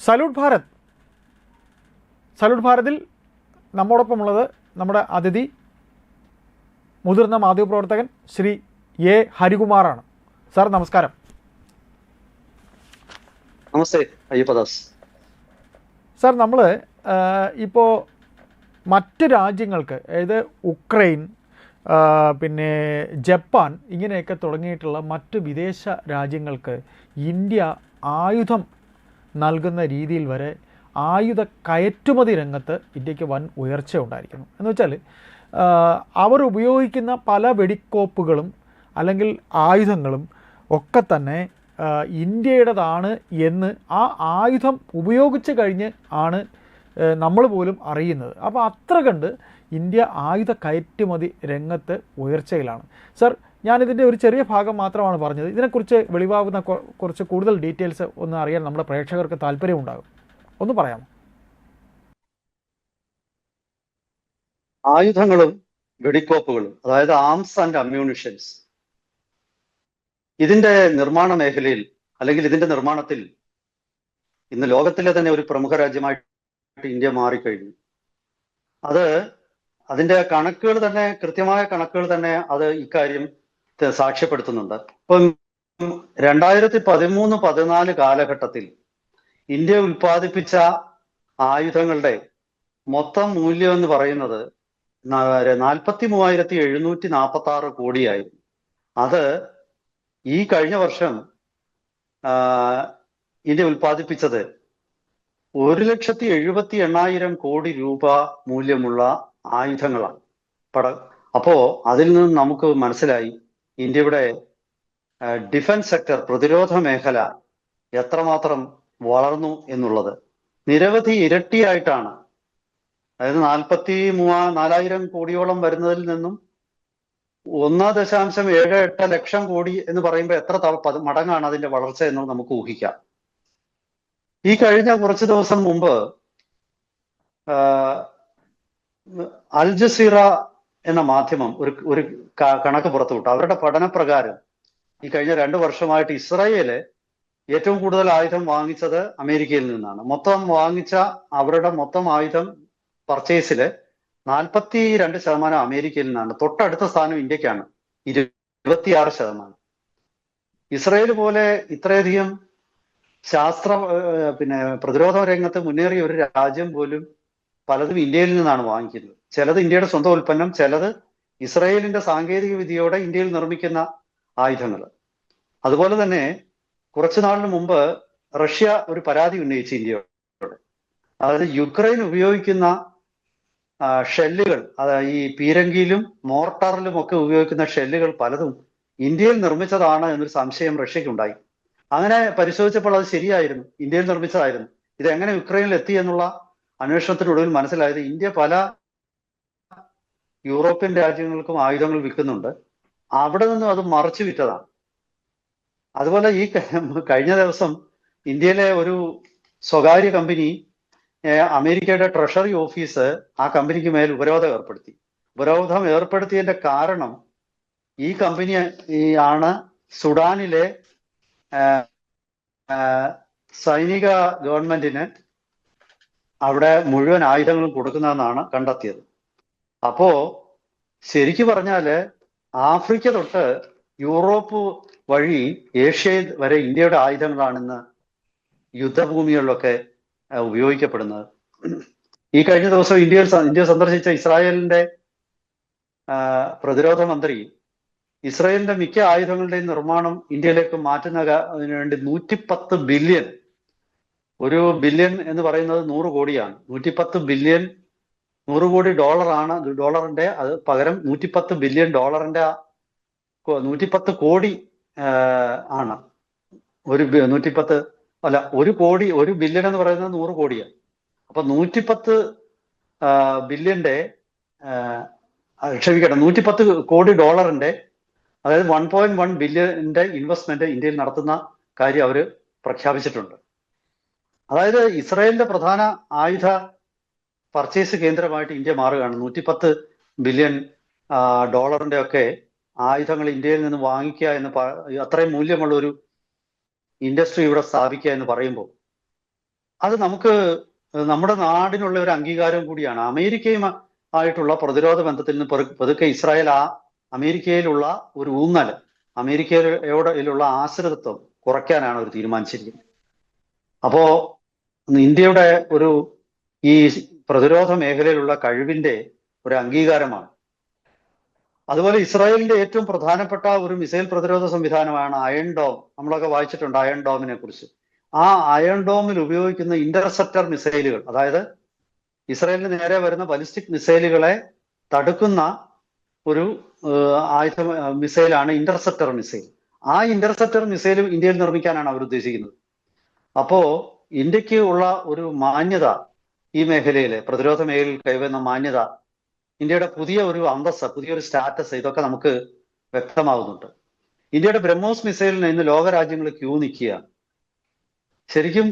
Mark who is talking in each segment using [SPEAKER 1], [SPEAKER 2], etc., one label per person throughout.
[SPEAKER 1] Salute Bharat. Salute ഭാരതിൽ നമ്മോടൊപ്പമുള്ളത് നമ്മുടെ അതിഥി മുതിർന്ന മാധ്യമപ്രവർത്തകൻ ശ്രീ എ ഹരികുമാറാണ്. സാർ നമസ്കാരം.
[SPEAKER 2] നമസ്തേ അയ്യപ്പദാസ്.
[SPEAKER 1] സാർ, നമ്മൾ ഇപ്പോൾ മറ്റ് രാജ്യങ്ങൾക്ക്, അതായത് ഉക്രൈൻ, പിന്നെ ജപ്പാൻ, ഇങ്ങനെയൊക്കെ തുടങ്ങിയിട്ടുള്ള മറ്റ് വിദേശ രാജ്യങ്ങൾക്ക് ഇന്ത്യ ആയുധം നൽകുന്ന രീതിയിൽ വരെ ആയുധ കയറ്റുമതി രംഗത്ത് ഇന്ത്യക്ക് വൻ ഉയർച്ച ഉണ്ടായിരിക്കുന്നു. എന്ന് വെച്ചാൽ അവർ ഉപയോഗിക്കുന്ന പല വെടിക്കോപ്പുകളും അല്ലെങ്കിൽ ആയുധങ്ങളും ഒക്കെ തന്നെ ഇന്ത്യയുടേതാണ് എന്ന് ആ ആയുധം ഉപയോഗിച്ച് കഴിഞ്ഞ് ആണ് നമ്മൾ പോലും അറിയുന്നത്. അപ്പോൾ അത്ര കണ്ട് ഇന്ത്യ ആയുധ കയറ്റുമതി രംഗത്ത് ഉയർച്ചയിലാണ്. സർ, ഞാനിതിൻ്റെ ഒരു ചെറിയ ഭാഗം മാത്രമാണ് പറഞ്ഞത്. ഇതിനെക്കുറിച്ച് വെളിവാകുന്ന കുറച്ച് കൂടുതൽ ഡീറ്റെയിൽസ് ഒന്ന് അറിയാൻ നമ്മുടെ പ്രേക്ഷകർക്ക് താല്പര്യമുണ്ടാകും. ഒന്ന് പറയാമോ?
[SPEAKER 2] ആയുധങ്ങളും വെടിക്കോപ്പുകളും, അതായത് ആംസ് ആൻഡ് അമ്മ്യൂണിഷൻസ്, ഇതിന്റെ നിർമ്മാണ മേഖലയിൽ അല്ലെങ്കിൽ ഇതിന്റെ നിർമ്മാണത്തിൽ ഇന്ന് ലോകത്തിലെ തന്നെ ഒരു പ്രമുഖ രാജ്യമായിട്ട് ഇന്ത്യ മാറിക്കഴിഞ്ഞു. അതിന്റെ കണക്കുകൾ തന്നെ, കൃത്യമായ കണക്കുകൾ തന്നെ അത് ഇക്കാര്യം സാക്ഷ്യപ്പെടുത്തുന്നുണ്ട്. ഇപ്പം 2013-14 കാലഘട്ടത്തിൽ ഇന്ത്യ ഉൽപ്പാദിപ്പിച്ച ആയുധങ്ങളുടെ മൊത്തം മൂല്യം എന്ന് പറയുന്നത് 43,746 കോടിയായിരുന്നു. അത് ഈ കഴിഞ്ഞ വർഷം ഇന്ത്യ ഉൽപ്പാദിപ്പിച്ചത് 1,78,000 കോടി രൂപ മൂല്യമുള്ള ആയുധങ്ങളാണ്. അപ്പോ അതിൽ നിന്ന് നമുക്ക് മനസ്സിലായി ഇന്ത്യയുടെ ഡിഫൻസ് സെക്ടർ, പ്രതിരോധ മേഖല എത്രമാത്രം വളർന്നു എന്നുള്ളത്. നിരവധി ഇരട്ടിയായിട്ടാണ്, അതായത് 44,000 കോടിയോളം വരുന്നതിൽ നിന്നും 1.78 ലക്ഷം കോടി എന്ന് പറയുമ്പോൾ എത്ര മടങ്ങാണ് അതിന്റെ വളർച്ച എന്ന് നമുക്ക് ഊഹിക്കാം. ഈ കഴിഞ്ഞ കുറച്ച് ദിവസം മുമ്പ് അൽ ജസീറ എന്ന മാധ്യമം ഒരു കണക്ക് പുറത്തുവിട്ടു. അവരുടെ പഠനപ്രകാരം ഈ കഴിഞ്ഞ 2 വർഷമായിട്ട് ഇസ്രായേല് ഏറ്റവും കൂടുതൽ ആയുധം വാങ്ങിച്ചത് അമേരിക്കയിൽ നിന്നാണ്. അവരുടെ മൊത്തം ആയുധം പർച്ചേസില് 42% അമേരിക്കയിൽ നിന്നാണ്. തൊട്ടടുത്ത സ്ഥാനം ഇന്ത്യക്കാണ്, 26%. ഇസ്രായേൽ പോലെ ഇത്രയധികം പ്രതിരോധ രംഗത്ത് മുന്നേറിയ ഒരു രാജ്യം പോലും പലതും ഇന്ത്യയിൽ നിന്നാണ് വാങ്ങിക്കുന്നത്. ചിലത് ഇന്ത്യയുടെ സ്വന്തം ഉൽപ്പന്നം, ചിലത് ഇസ്രായേലിന്റെ സാങ്കേതിക വിദ്യയോടെ ഇന്ത്യയിൽ നിർമ്മിക്കുന്ന ആയുധങ്ങൾ. അതുപോലെ തന്നെ കുറച്ചു നാളിന് മുമ്പ് റഷ്യ ഒരു പരാതി ഉന്നയിച്ചു ഇന്ത്യയോട്. അതായത് യുക്രൈൻ ഉപയോഗിക്കുന്ന ഷെല്ലുകൾ, അതായത് ഈ പീരങ്കിയിലും മോർട്ടാറിലും ഒക്കെ ഉപയോഗിക്കുന്ന ഷെല്ലുകൾ പലതും ഇന്ത്യയിൽ നിർമ്മിച്ചതാണ് എന്നൊരു സംശയം റഷ്യക്കുണ്ടായി. അങ്ങനെ പരിശോധിച്ചപ്പോൾ അത് ശരിയായിരുന്നു, ഇന്ത്യയിൽ നിർമ്മിച്ചതായിരുന്നു. ഇതെങ്ങനെ യുക്രൈനിൽ എത്തി എന്നുള്ള അന്വേഷണത്തിനൊടുവിൽ മനസ്സിലായത് ഇന്ത്യ പല യൂറോപ്യൻ രാജ്യങ്ങൾക്കും ആയുധങ്ങൾ വിൽക്കുന്നുണ്ട്, അവിടെ നിന്നും അത് മറച്ചു വിറ്റതാണ്. അതുപോലെ ഈ കഴിഞ്ഞ ദിവസം ഇന്ത്യയിലെ ഒരു സ്വകാര്യ കമ്പനി, അമേരിക്കയുടെ ട്രഷറി ഓഫീസ് ആ കമ്പനിക്ക് മേൽ ഉപരോധം ഏർപ്പെടുത്തി. ഉപരോധം ഏർപ്പെടുത്തിയതിന്റെ കാരണം ഈ കമ്പനി ആണ് സുഡാനിലെ സൈനിക ഗവൺമെന്റിന് അവിടെ മുഴുവൻ ആയുധങ്ങളും കൊടുക്കുന്നതെന്നാണ് കണ്ടെത്തിയത്. അപ്പോ ശരിക്കു പറഞ്ഞാല് ആഫ്രിക്ക തൊട്ട് യൂറോപ്പ് വഴി ഏഷ്യ വരെ ഇന്ത്യയുടെ ആയുധങ്ങളാണിന്ന് യുദ്ധഭൂമികളിലൊക്കെ ഉപയോഗിക്കപ്പെടുന്നത്. ഈ കഴിഞ്ഞ ദിവസം ഇന്ത്യ സന്ദർശിച്ച ഇസ്രായേലിന്റെ പ്രതിരോധ മന്ത്രി ഇസ്രായേലിന്റെ മിക്ക ആയുധങ്ങളുടെയും നിർമ്മാണം ഇന്ത്യയിലേക്ക് മാറ്റുന്നതിന് വേണ്ടി 110 ബില്യൺ, ഒരു ബില്യൺ എന്ന് പറയുന്നത് 100 കോടിയാണ്, 110 ബില്യൺ, 100 കോടി ഡോളറിന്റെ അത് പകരം 110 ബില്യൺ ഡോളറിന്റെ 110 കോടി ആണ്. ഒരു കോടി, ഒരു ബില്യൺ എന്ന് പറയുന്നത് 100 കോടിയാണ്. അപ്പൊ 110 ബില്യന്റെ 110 കോടി ഡോളറിന്റെ, അതായത് 1.1 ബില്യന്റെ ഇൻവെസ്റ്റ്മെന്റ് ഇന്ത്യയിൽ നടത്തുന്ന കാര്യം അവർ പ്രഖ്യാപിച്ചിട്ടുണ്ട്. അതായത് ഇസ്രായേലിന്റെ പ്രധാന ആയുധ പർച്ചേസ് കേന്ദ്രമായിട്ട് ഇന്ത്യ മാറുകയാണ്. 110 ബില്യൺ ഡോളറിന്റെ ഒക്കെ ആയുധങ്ങൾ ഇന്ത്യയിൽ നിന്ന് വാങ്ങിക്കുക എന്ന് അത്രയും മൂല്യമുള്ള ഒരു ഇൻഡസ്ട്രി ഇവിടെ സ്ഥാപിക്കുക എന്ന് പറയുമ്പോൾ അത് നമുക്ക് നമ്മുടെ നാടിനുള്ള ഒരു അംഗീകാരം കൂടിയാണ്. അമേരിക്കയും ആയിട്ടുള്ള പ്രതിരോധ ബന്ധത്തിൽ നിന്ന് പതുക്കെ ഇസ്രായേൽ അമേരിക്കയിലുള്ള ഒരു ഊന്നൽ, അമേരിക്കയോടുള്ള ആശ്രിതത്വം കുറയ്ക്കാനാണ് അവർ തീരുമാനിച്ചിരിക്കുന്നത്. അപ്പോ ഇന്ത്യയുടെ ഒരു ഈ പ്രതിരോധ മേഖലയിലുള്ള കഴിവിന്റെ ഒരു അംഗീകാരമാണ്. അതുപോലെ ഇസ്രായേലിന്റെ ഏറ്റവും പ്രധാനപ്പെട്ട ഒരു മിസൈൽ പ്രതിരോധ സംവിധാനമാണ് അയൺ ഡോം. നമ്മളൊക്കെ വായിച്ചിട്ടുണ്ട് അയൺ ഡോമിനെ കുറിച്ച്. ആ അയൺ ഡോമിൽ ഉപയോഗിക്കുന്ന ഇന്റർസെപ്റ്റർ മിസൈലുകൾ, അതായത് ഇസ്രായേലിന് നേരെ വരുന്ന ബലിസ്റ്റിക് മിസൈലുകളെ തടുക്കുന്ന ഒരു ആയുധ മിസൈലാണ് ഇന്റർസെപ്റ്റർ മിസൈൽ. ആ ഇന്റർസെപ്റ്റർ മിസൈൽ ഇന്ത്യയിൽ നിർമ്മിക്കാനാണ് അവർ ഉദ്ദേശിക്കുന്നത്. അപ്പോ ഇന്ത്യക്ക് ഉള്ള ഒരു മാന്യത, ഈ മേഖലയിലെ പ്രതിരോധ മേഖലയിൽ കൈവരുന്ന മാന്യത, ഇന്ത്യയുടെ പുതിയ ഒരു അന്തസ്സ്, പുതിയൊരു സ്റ്റാറ്റസ്, ഇതൊക്കെ നമുക്ക് വ്യക്തമാകുന്നുണ്ട്. ഇന്ത്യയുടെ ബ്രഹ്മോസ് മിസൈലിന് ഇന്ന് ലോകരാജ്യങ്ങൾ ക്യൂ നിൽക്കുകയാണ്. ശരിക്കും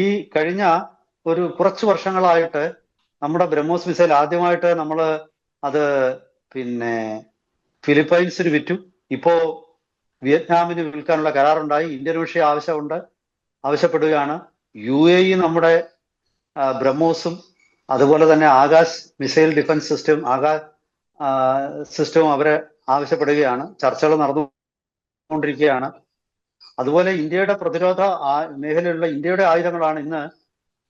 [SPEAKER 2] ഈ കഴിഞ്ഞ ഒരു കുറച്ച് വർഷങ്ങളായിട്ട് നമ്മുടെ ബ്രഹ്മോസ് മിസൈൽ ആദ്യമായിട്ട് നമ്മൾ അത് ഫിലിപ്പൈൻസിന് വിറ്റു. ഇപ്പോ വിയറ്റ്നാമിന് വിൽക്കാനുള്ള കരാറുണ്ടായി. ഇന്തോനേഷ്യ ആവശ്യപ്പെടുകയാണ്. UAE നമ്മുടെ ബ്രഹ്മോസും അതുപോലെ തന്നെ ആകാശ് മിസൈൽ ഡിഫൻസ് സിസ്റ്റവും അവരെ ആവശ്യപ്പെടുകയാണ്. ചർച്ചകൾ നടന്നുകൊണ്ടിരിക്കുകയാണ്. അതുപോലെ ഇന്ത്യയുടെ പ്രതിരോധ മേഖലയിലുള്ള ഇന്ത്യയുടെ ആയുധങ്ങളാണ് ഇന്ന്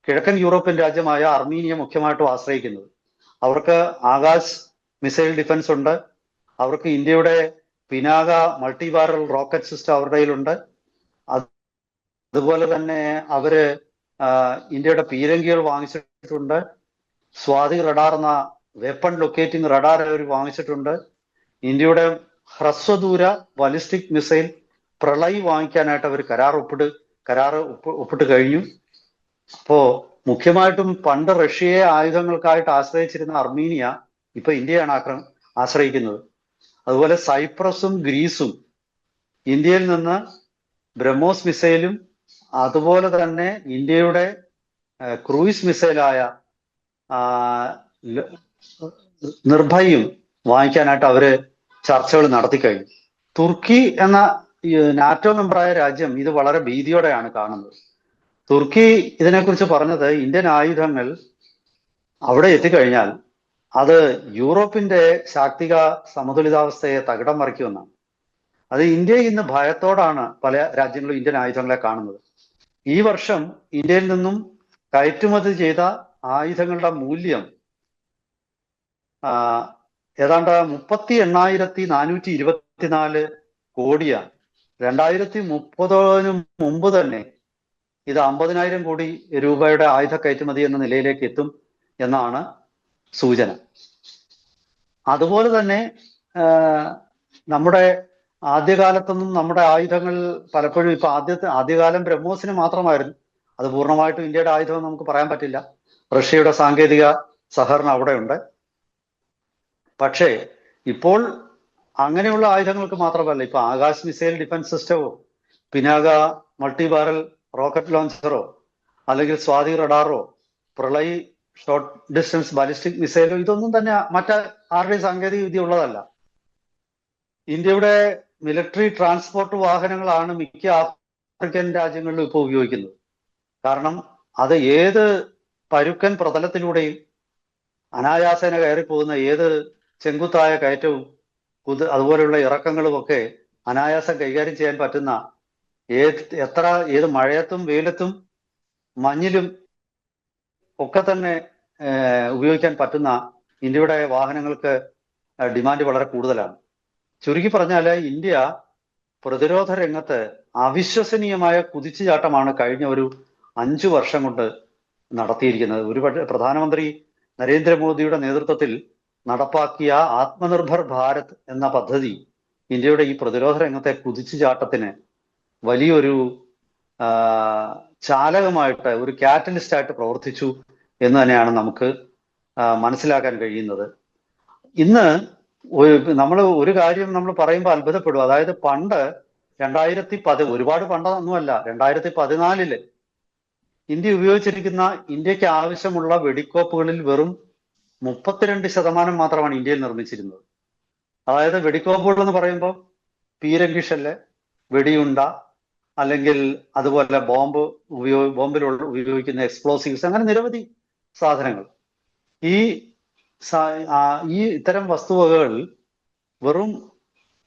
[SPEAKER 2] കിഴക്കൻ യൂറോപ്യൻ രാജ്യമായ അർമീനിയ മുഖ്യമായിട്ടും ആശ്രയിക്കുന്നത്. അവർക്ക് ആകാശ് മിസൈൽ ഡിഫൻസ് ഉണ്ട്. അവർക്ക് ഇന്ത്യയുടെ Pinaka multi barrel rocket system അവരുടെ കയ്യിലുണ്ട്. അതുപോലെ തന്നെ അവര് ഇന്ത്യയുടെ പീരങ്കികൾ വാങ്ങിച്ചിട്ടുണ്ട്. സ്വാതി റഡാർ എന്ന വെപ്പൺ ലൊക്കേറ്റിംഗ് റഡാർ അവർ വാങ്ങിച്ചിട്ടുണ്ട്. ഇന്ത്യയുടെ ഹ്രസ്വദൂര ബലിസ്റ്റിക് മിസൈൽ പ്രളയ് വാങ്ങിക്കാനായിട്ട് അവർ കരാറ് ഒപ്പിട്ട് കഴിഞ്ഞു. അപ്പോ മുഖ്യമായിട്ടും പണ്ട് റഷ്യയെ ആയുധങ്ങൾക്കായിട്ട് ആശ്രയിച്ചിരുന്ന അർമീനിയ ഇപ്പൊ ഇന്ത്യയാണ് ആശ്രയിക്കുന്നത്. അതുപോലെ സൈപ്രസും ഗ്രീസും ഇന്ത്യയിൽ നിന്ന് ബ്രഹ്മോസ് മിസൈലും അതുപോലെ തന്നെ ഇന്ത്യയുടെ ക്രൂയിസ് മിസൈലായ നിർഭയും വാങ്ങിക്കാനായിട്ട് അവര് ചർച്ചകൾ നടത്തി കഴിഞ്ഞു. തുർക്കി എന്ന നാറ്റോ മെമ്പറായ രാജ്യം ഇത് വളരെ ഭീതിയോടെയാണ് കാണുന്നത്. തുർക്കി ഇതിനെക്കുറിച്ച് പറഞ്ഞത് ഇന്ത്യൻ ആയുധങ്ങൾ അവിടെ എത്തിക്കഴിഞ്ഞാൽ അത് യൂറോപ്പിന്റെ ശാക്തിക സമതുലിതാവസ്ഥയെ തകിടം മറിക്കുമെന്നാണ്. അത് ഇന്ത്യ ഇന്ന് ഭയത്തോടാണ് പല രാജ്യങ്ങളും ഇന്ത്യൻ ആയുധങ്ങളെ കാണുന്നത്. ഈ വർഷം ഇന്ത്യയിൽ നിന്നും കയറ്റുമതി ചെയ്ത ആയുധങ്ങളുടെ മൂല്യം ഏതാണ്ട് 38,424 കോടിയാണ്. 2030 മുമ്പ് തന്നെ ഇത് 50,000 കോടി രൂപയുടെ ആയുധ കയറ്റുമതി എന്ന നിലയിലേക്ക് എത്തും എന്നാണ് സൂചന. അതുപോലെ തന്നെ നമ്മുടെ ആദ്യകാലത്തൊന്നും നമ്മുടെ ആയുധങ്ങൾ പലപ്പോഴും ഇപ്പൊ ആദ്യകാലം ബ്രഹ്മോസിന് മാത്രമായിരുന്നു. അത് പൂർണ്ണമായിട്ടും ഇന്ത്യയുടെ ആയുധം നമുക്ക് പറയാൻ പറ്റില്ല. റഷ്യയുടെ സാങ്കേതിക സഹകരണം അവിടെയുണ്ട്. പക്ഷേ ഇപ്പോൾ അങ്ങനെയുള്ള ആയുധങ്ങൾക്ക് മാത്രമല്ല, ഇപ്പൊ ആകാശ് മിസൈൽ ഡിഫൻസ് സിസ്റ്റമോ പിനാക മൾട്ടി ബാരൽ റോക്കറ്റ് ലോഞ്ചറോ അല്ലെങ്കിൽ സ്വാതി റഡാറോ പ്രളയ് ഷോർട്ട് ഡിസ്റ്റൻസ് ബാലിസ്റ്റിക് മിസൈലോ ഇതൊന്നും തന്നെ ആരുടെയും സാങ്കേതിക വിദ്യ ഉള്ളതല്ല. ഇന്ത്യയുടെ മിലിറ്ററി ട്രാൻസ്പോർട്ട് വാഹനങ്ങളാണ് മിക്ക ആഫ്രിക്കൻ രാജ്യങ്ങളിലും ഇപ്പോൾ ഉപയോഗിക്കുന്നത്. കാരണം അത് ഏത് പരുക്കൻ പ്രതലത്തിലൂടെയും അനായാസേന കയറിപ്പോകുന്ന ഏത് ചെങ്കുത്തായ കയറ്റവും അതുപോലെയുള്ള ഇറക്കങ്ങളും ഒക്കെ അനായാസം കൈകാര്യം ചെയ്യാൻ പറ്റുന്ന ഏത് മഴയത്തും വെയിലത്തും മഞ്ഞിലും ഒക്കെ തന്നെ ഉപയോഗിക്കാൻ പറ്റുന്ന ഇന്ത്യയുടെ വാഹനങ്ങൾക്ക് ഡിമാൻഡ് വളരെ കൂടുതലാണ്. ചുരുക്കി പറഞ്ഞാൽ ഇന്ത്യ പ്രതിരോധ രംഗത്ത് അവിശ്വസനീയമായ കുതിച്ചുചാട്ടമാണ് കഴിഞ്ഞ ഒരു 5 വർഷം കൊണ്ട് നടത്തിയിരിക്കുന്നത്. പ്രധാനമന്ത്രി നരേന്ദ്രമോദിയുടെ നേതൃത്വത്തിൽ നടപ്പാക്കിയ ആത്മനിർഭർ ഭാരത് എന്ന പദ്ധതി ഇന്ത്യയുടെ ഈ പ്രതിരോധ രംഗത്തെ കുതിച്ചുചാട്ടത്തിന് വലിയൊരു ചാലകമായിട്ട്, ഒരു കാറ്റലിസ്റ്റായിട്ട് പ്രവർത്തിച്ചു എന്ന് തന്നെയാണ് നമുക്ക് മനസ്സിലാക്കാൻ കഴിയുന്നത്. ഇന്ന് നമ്മൾ ഒരു കാര്യം നമ്മൾ പറയുമ്പോൾ അത്ഭുതപ്പെടും. അതായത് പണ്ട് ഒരുപാട് പണ്ടൊന്നുമല്ല, 2014 ഇന്ത്യ ഉപയോഗിച്ചിരിക്കുന്ന ഇന്ത്യക്ക് ആവശ്യമുള്ള വെടിക്കോപ്പുകളിൽ വെറും 32% മാത്രമാണ് ഇന്ത്യയിൽ നിർമ്മിച്ചിരുന്നത്. അതായത് വെടിക്കോപ്പുകൾ എന്ന് പറയുമ്പോൾ പീരങ്കിഷല്ല്, വെടിയുണ്ട, അല്ലെങ്കിൽ അതുപോലെ ബോംബിലുള്ള ഉപയോഗിക്കുന്ന എക്സ്പ്ലോസീവ്സ്, അങ്ങനെ നിരവധി സാധനങ്ങൾ. ഈ ഈ ഇത്തരം വസ്തുവകകൾ വെറും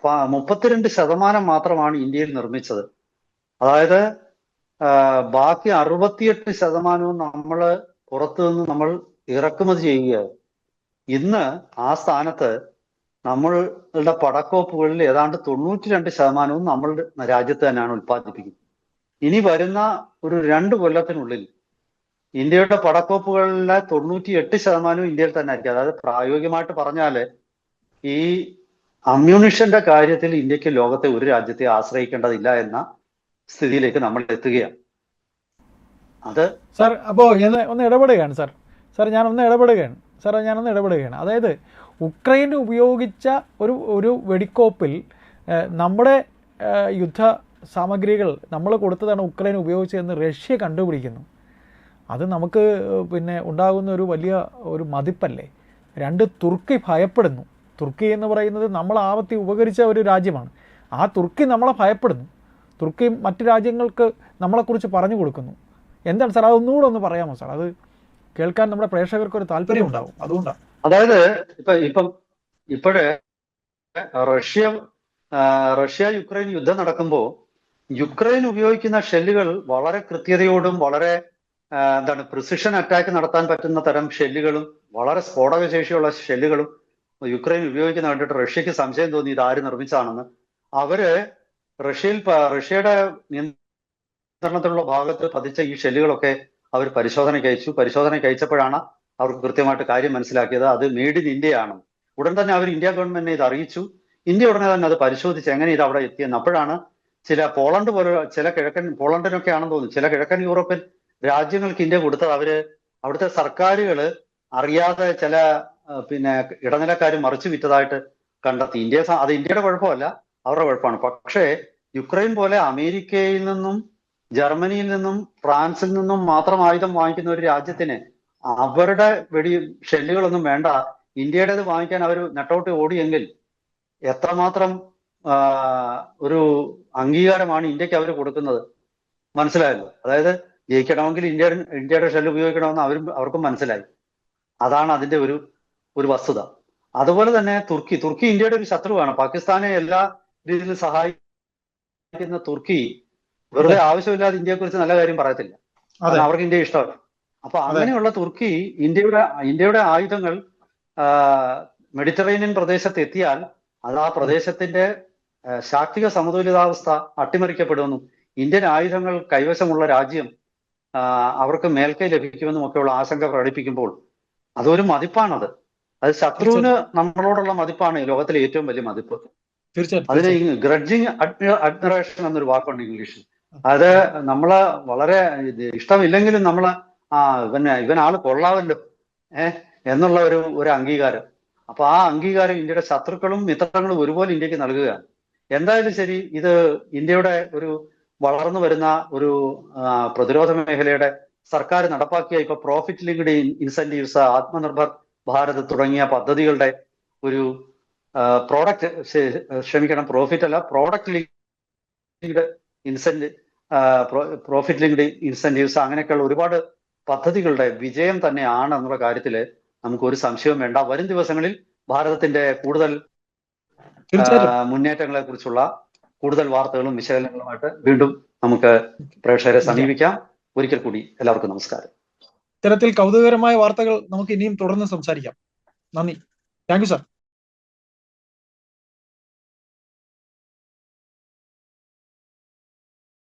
[SPEAKER 2] 32% മാത്രമാണ് ഇന്ത്യയിൽ നിർമ്മിച്ചത്. അതായത് ബാക്കി 68% നമ്മൾ പുറത്തു നിന്ന് നമ്മൾ ഇറക്കുമതി ചെയ്യുകയാണ്. ഇന്ന് ആ സ്ഥാനത്ത് നമ്മളുടെ പടക്കോപ്പുകളിൽ ഏതാണ്ട് 92% നമ്മളുടെ രാജ്യത്ത് തന്നെയാണ് ഉൽപ്പാദിപ്പിക്കുന്നത്. ഇനി വരുന്ന ഒരു 2 കൊല്ലത്തിനുള്ളിൽ ഇന്ത്യയുടെ പടക്കോപ്പുകളിലെ 98% ഇന്ത്യയിൽ തന്നെ ആയിരിക്കും. അതായത് പ്രായോഗികമായിട്ട് പറഞ്ഞാല് ഈ അമ്മ്യൂണിഷന്റെ കാര്യത്തിൽ ഇന്ത്യക്ക് ലോകത്തെ ഒരു രാജ്യത്തെ ആശ്രയിക്കേണ്ടതില്ല എന്ന സ്ഥിതിയിലേക്ക് നമ്മൾ എത്തുകയാണ്. അത്
[SPEAKER 1] സാർ അപ്പോൾ ഒന്ന് ഇടപെടുകയാണ് ഞാനൊന്ന് ഇടപെടുകയാണ്. അതായത് ഉക്രൈൻ ഉപയോഗിച്ച ഒരു വെടിക്കോപ്പിൽ നമ്മുടെ യുദ്ധ സാമഗ്രികൾ നമ്മൾ കൊടുത്തതാണ് ഉക്രൈൻ ഉപയോഗിച്ചതെന്ന് റഷ്യ കണ്ടുപിടിക്കുന്നു. അത് നമുക്ക് പിന്നെ ഉണ്ടാകുന്ന ഒരു വലിയ ഒരു മതിപ്പല്ലേ. 2, തുർക്കി ഭയപ്പെടുന്നു. തുർക്കി എന്ന് പറയുന്നത് നമ്മൾ ആപത്തി ഉപകരിച്ച ഒരു രാജ്യമാണ്. ആ തുർക്കി നമ്മളെ ഭയപ്പെടുന്നു. തുർക്കി മറ്റു രാജ്യങ്ങൾക്ക് നമ്മളെക്കുറിച്ച് പറഞ്ഞു കൊടുക്കുന്നു. എന്താണ് സാർ, അതൊന്നുകൂടെ ഒന്ന് പറയാമോ സാർ? അത് കേൾക്കാൻ നമ്മുടെ പ്രേക്ഷകർക്ക് ഒരു താല്പര്യം ഉണ്ടാവും, അതുകൊണ്ടാണ്.
[SPEAKER 2] അതായത് ഇപ്പോഴ് റഷ്യ യുക്രൈൻ യുദ്ധം നടക്കുമ്പോൾ യുക്രൈൻ ഉപയോഗിക്കുന്ന ഷെല്ലുകൾ വളരെ കൃത്യതയോടും വളരെ പ്രിസിഷൻ അറ്റാക്ക് നടത്താൻ പറ്റുന്ന തരം ഷെല്ലുകളും വളരെ സ്ഫോടക ശേഷിയുള്ള ഷെല്ലുകളും യുക്രൈൻ ഉപയോഗിക്കുന്ന കണ്ടിട്ട് റഷ്യക്ക് സംശയം തോന്നി ഇത് ആര് നിർമ്മിച്ചാണെന്ന്. അവര് റഷ്യയുടെ നിയന്ത്രണത്തിലുള്ള ഭാഗത്ത് പതിച്ച ഈ ഷെല്ലുകളൊക്കെ അവർ പരിശോധനയ്ക്ക് അയച്ചപ്പോഴാണ് അവർക്ക് കൃത്യമായിട്ട് കാര്യം മനസ്സിലാക്കിയത് അത് മെയ്ഡ് ഇൻ ഇന്ത്യ ആണ്. ഉടൻ തന്നെ അവർ ഇന്ത്യ ഗവൺമെന്റിനെ ഇത് അറിയിച്ചു. ഇന്ത്യ ഉടനെ തന്നെ അത് പരിശോധിച്ച് എങ്ങനെ ഇത് അവിടെ എത്തിയെന്ന്. അപ്പോഴാണ് ചില പോളണ്ട് പോലെ പോളണ്ടിനൊക്കെ ആണെന്ന് തോന്നുന്നു ചില കിഴക്കൻ യൂറോപ്യൻ രാജ്യങ്ങൾക്ക് ഇന്ത്യ കൊടുത്തത് അവിടുത്തെ സർക്കാരുകൾ അറിയാതെ ചില ഇടനിലക്കാർ മറിച്ചു വിറ്റതായിട്ട് കണ്ടെത്തി. അത് ഇന്ത്യയുടെ കുഴപ്പമല്ല, അവരുടെ കുഴപ്പമാണ്. പക്ഷേ യുക്രൈൻ പോലെ അമേരിക്കയിൽ നിന്നും ജർമ്മനിയിൽ നിന്നും ഫ്രാൻസിൽ നിന്നും മാത്രം ആയുധം വാങ്ങിക്കുന്ന ഒരു രാജ്യത്തിന് അവരുടെ ഷെല്ലുകളൊന്നും വേണ്ട, ഇന്ത്യയുടേത് വാങ്ങിക്കാൻ അവർ നെട്ടോട്ട് ഓടിയെങ്കിൽ എത്രമാത്രം ഒരു അംഗീകാരമാണ് ഇന്ത്യക്ക് അവർ കൊടുക്കുന്നത് മനസ്സിലായല്ലോ. അതായത് ജയിക്കണമെങ്കിൽ ഇന്ത്യയുടെ ഷെല്ല് ഉപയോഗിക്കണമെന്ന് അവർക്കും മനസ്സിലായി. അതാണ് അതിന്റെ ഒരു വസ്തുത. അതുപോലെ തന്നെ തുർക്കി ഇന്ത്യയുടെ ഒരു ശത്രുവാണ്. പാകിസ്ഥാനെ എല്ലാ രീതിയിലും സഹായിക്കുന്ന തുർക്കി വെറുതെ ആവശ്യമില്ലാതെ ഇന്ത്യയെ കുറിച്ച് നല്ല കാര്യം പറയത്തില്ല. അവർക്ക് ഇന്ത്യ ഇഷ്ടമല്ല. അപ്പൊ അങ്ങനെയുള്ള തുർക്കി ഇന്ത്യയുടെ ആയുധങ്ങൾ മെഡിറ്ററേനിയൻ പ്രദേശത്ത് എത്തിയാൽ അത് ആ പ്രദേശത്തിന്റെ ശാക്തിക സമതുലിതാവസ്ഥ അട്ടിമറിക്കപ്പെടുമെന്നും ഇന്ത്യൻ ആയുധങ്ങൾ കൈവശമുള്ള രാജ്യം അവർക്ക് മേൽക്കൈ ലഭിക്കുമെന്നും ഒക്കെയുള്ള ആശങ്ക പ്രകടിപ്പിക്കുമ്പോൾ അതൊരു മതിപ്പാണത്. അത് ശത്രുവിന് നമ്മളോടുള്ള മതിപ്പാണ് ലോകത്തിലെ ഏറ്റവും വലിയ മതിപ്പ്. അതിന് ഗ്രഡ്ജിങ് അഡ്മിറേഷൻ എന്നൊരു വാക്കുണ്ട് ഇംഗ്ലീഷിൽ. അത് നമ്മള് വളരെ ഇഷ്ടമില്ലെങ്കിലും നമ്മള് ഇവനാള് കൊള്ളാവല്ലോ എന്നുള്ള ഒരു അംഗീകാരം. അപ്പൊ ആ അംഗീകാരം ഇന്ത്യയുടെ ശത്രുക്കളും മിത്രങ്ങളും ഒരുപോലെ ഇന്ത്യക്ക് നൽകുകയാണ്. എന്തായാലും ശരി, ഇത് ഇന്ത്യയുടെ ഒരു വളർന്നു വരുന്ന ഒരു പ്രതിരോധ മേഖലയുടെ സർക്കാർ നടപ്പാക്കിയ ഇപ്പൊ profit linked incentives, Atmanirbhar Bharat തുടങ്ങിയ പദ്ധതികളുടെ ഒരു പ്രോഡക്റ്റ് ലിങ്ക്ഡ് ഇൻസെന്റീവ്സ് അങ്ങനെയൊക്കെയുള്ള ഒരുപാട് പദ്ധതികളുടെ വിജയം തന്നെയാണ് എന്നുള്ള കാര്യത്തിൽ നമുക്ക് ഒരു സംശയവും വേണ്ട. വരും ദിവസങ്ങളിൽ ഭാരതത്തിന്റെ കൂടുതൽ മുന്നേറ്റങ്ങളെ കുറിച്ചുള്ള കൂടുതൽ വാർത്തകളും വിശകലനങ്ങളുമായിട്ട് വീണ്ടും നമുക്ക് പ്രേക്ഷകരെ സമീപിക്കാം. ഒരിക്കൽ കൂടി എല്ലാവർക്കും നമസ്കാരം.
[SPEAKER 1] ഇത്തരത്തിൽ കൗതുകകരമായ വാർത്തകൾ നമുക്ക് ഇനിയും തുടർന്ന് സംസാരിക്കാം. നന്ദി. Thank you sir.